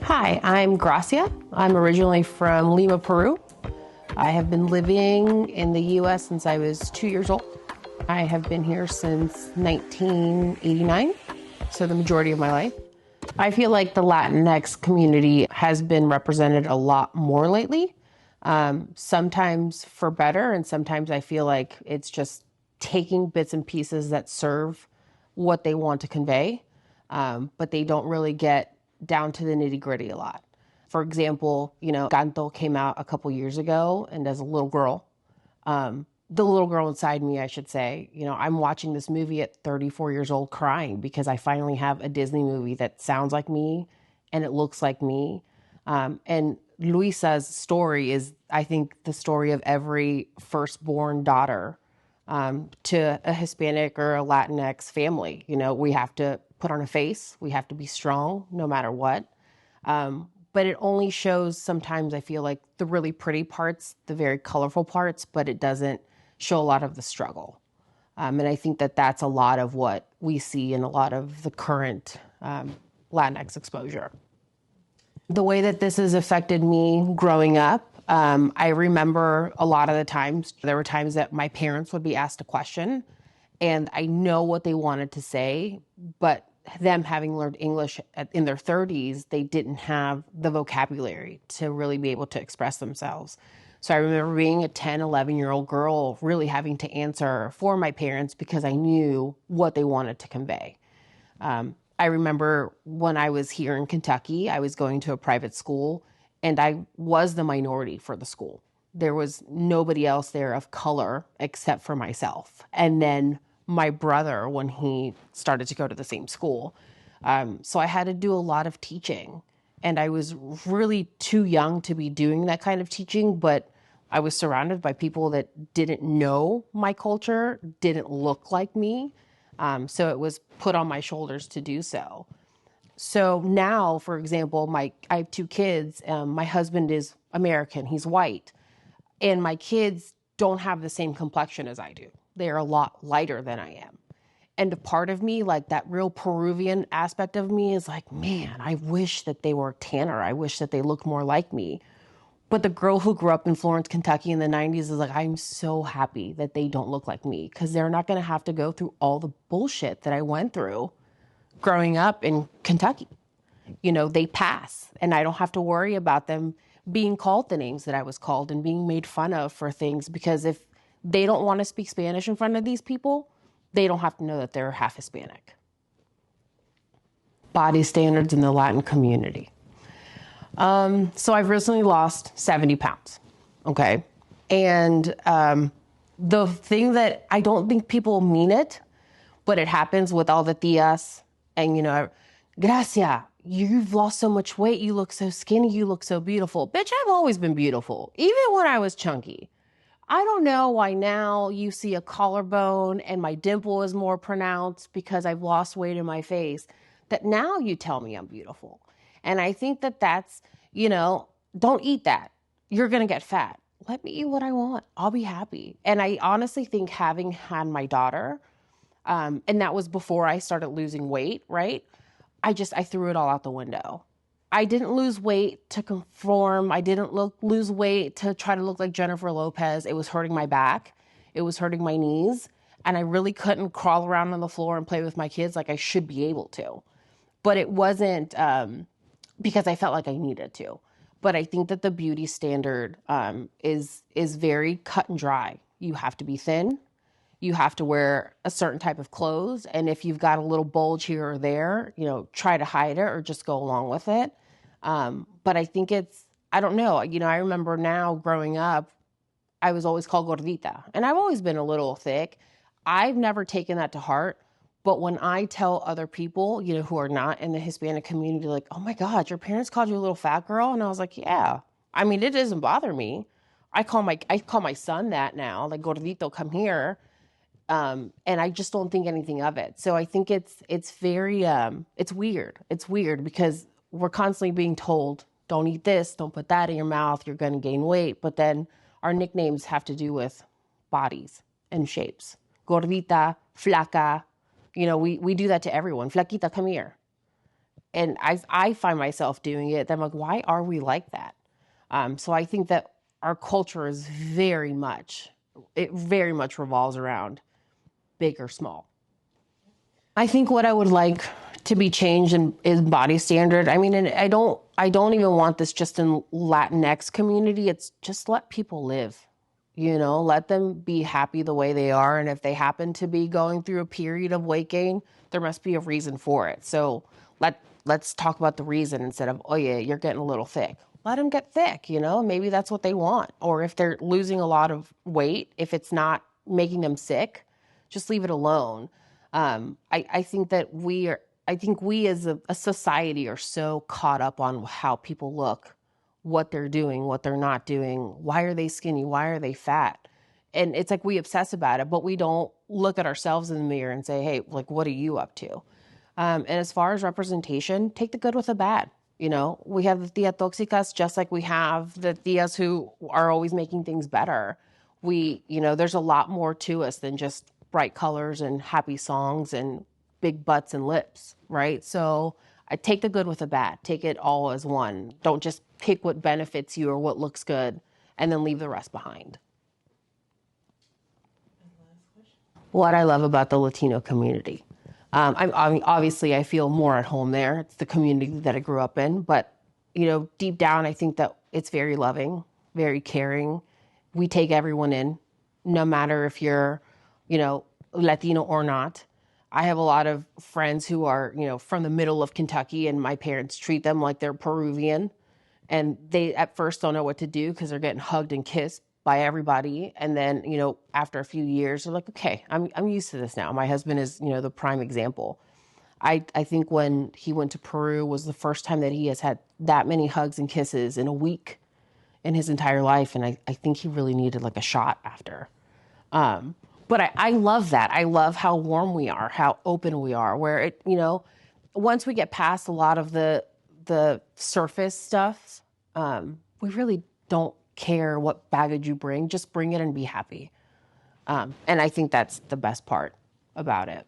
Hi, I'm Gracia. I'm originally from Lima, Peru. I have been living in the U.S. since I was 2 years old. I have been here since 1989, so the majority of my life. I feel like the Latinx community has been represented a lot more lately, sometimes for better, and sometimes I feel like it's just taking bits and pieces that serve what they want to convey, but they don't really get down to the nitty gritty a lot. For example, Canto came out a couple years ago, and as a little girl, the little girl inside me, I should say, I'm watching this movie at 34 years old crying because I finally have a Disney movie that sounds like me and it looks like me. And Luisa's story is, I think, the story of every firstborn daughter to a Hispanic or a Latinx family. We have to put on a face, we have to be strong no matter what. But it only shows sometimes, I feel like, the really pretty parts, the very colorful parts, but it doesn't show a lot of the struggle. And I think that that's a lot of what we see in a lot of the current Latinx exposure. The way that this has affected me growing up, I remember a lot of the times, there were times that my parents would be asked a question and I know what they wanted to say, but them having learned English in their 30s, they didn't have the vocabulary to really be able to express themselves. So I remember being a 10, 11-year-old girl really having to answer for my parents because I knew what they wanted to convey. I remember when I was here in Kentucky, I was going to a private school and I was the minority for the school. There was nobody else there of color except for myself. And then my brother when he started to go to the same school. So I had to do a lot of teaching. And I was really too young to be doing that kind of teaching, but I was surrounded by people that didn't know my culture, didn't look like me. So it was put on my shoulders to do so. So now, for example, I have two kids. My husband is American, he's white. And my kids don't have the same complexion as I do. They're a lot lighter than I am. And a part of me, like that real Peruvian aspect of me is like, man, I wish that they were tanner. I wish that they looked more like me. But the girl who grew up in Florence, Kentucky in the 90s is like, I'm so happy that they don't look like me because they're not going to have to go through all the bullshit that I went through growing up in Kentucky. They pass and I don't have to worry about them being called the names that I was called and being made fun of for things, because if they don't want to speak Spanish in front of these people, they don't have to know that they're half Hispanic. Body standards in the Latin community. So I've recently lost 70 pounds, okay? And the thing that I don't think people mean it, but it happens with all the tias and, Gracia, you've lost so much weight, you look so skinny, you look so beautiful. Bitch, I've always been beautiful, even when I was chunky. I don't know why now you see a collarbone and my dimple is more pronounced because I've lost weight in my face, that now you tell me I'm beautiful. And I think that that's, don't eat that. You're going to get fat. Let me eat what I want. I'll be happy. And I honestly think having had my daughter, and that was before I started losing weight, right? I threw it all out the window. I didn't lose weight to conform. I didn't lose weight to try to look like Jennifer Lopez. It was hurting my back. It was hurting my knees. And I really couldn't crawl around on the floor and play with my kids like I should be able to. But it wasn't because I felt like I needed to. But I think that the beauty standard is very cut and dry. You have to be thin. You have to wear a certain type of clothes. And if you've got a little bulge here or there, try to hide it or just go along with it. But I think I don't know. I remember now growing up, I was always called gordita. And I've always been a little thick. I've never taken that to heart. But when I tell other people, who are not in the Hispanic community, like, oh my God, your parents called you a little fat girl? And I was like, yeah. I mean, it doesn't bother me. I call my son that now, like, gordito, come here. And I just don't think anything of it. So I think it's very, it's weird. It's weird because we're constantly being told, don't eat this, don't put that in your mouth, you're going to gain weight. But then our nicknames have to do with bodies and shapes. Gordita, flaca, we do that to everyone. Flaquita, come here. And I find myself doing it. I'm like, why are we like that? So I think that our culture is it very much revolves around big or small. I think what I would like to be changed is body standard. I mean, and I don't even want this just in Latinx community. It's just let people live, let them be happy the way they are. And if they happen to be going through a period of weight gain, there must be a reason for it. So let's talk about the reason instead of, oh yeah, you're getting a little thick. Let them get thick, maybe that's what they want. Or if they're losing a lot of weight, if it's not making them sick, just leave it alone. I think that I think we as a society are so caught up on how people look, what they're doing, what they're not doing. Why are they skinny? Why are they fat? And it's like we obsess about it, but we don't look at ourselves in the mirror and say, hey, like, what are you up to? And as far as representation, take the good with the bad. We have the tia toxicas, just like we have the tias who are always making things better. There's a lot more to us than just bright colors and happy songs and big butts and lips, right? So I take the good with the bad. Take it all as one. Don't just pick what benefits you or what looks good and then leave the rest behind. What I love about the Latino community. Obviously, I feel more at home there. It's the community that I grew up in. But, deep down, I think that it's very loving, very caring. We take everyone in, no matter if you're, Latino or not. I have a lot of friends who are, from the middle of Kentucky, and my parents treat them like they're Peruvian. And they at first don't know what to do because they're getting hugged and kissed by everybody. And then, after a few years, they're like, okay, I'm used to this now. My husband is, the prime example. I think when he went to Peru was the first time that he has had that many hugs and kisses in a week in his entire life. And I think he really needed like a shot after. But I love that. I love how warm we are, how open we are, where once we get past a lot of the surface stuff, we really don't care what baggage you bring. Just bring it and be happy. And I think that's the best part about it.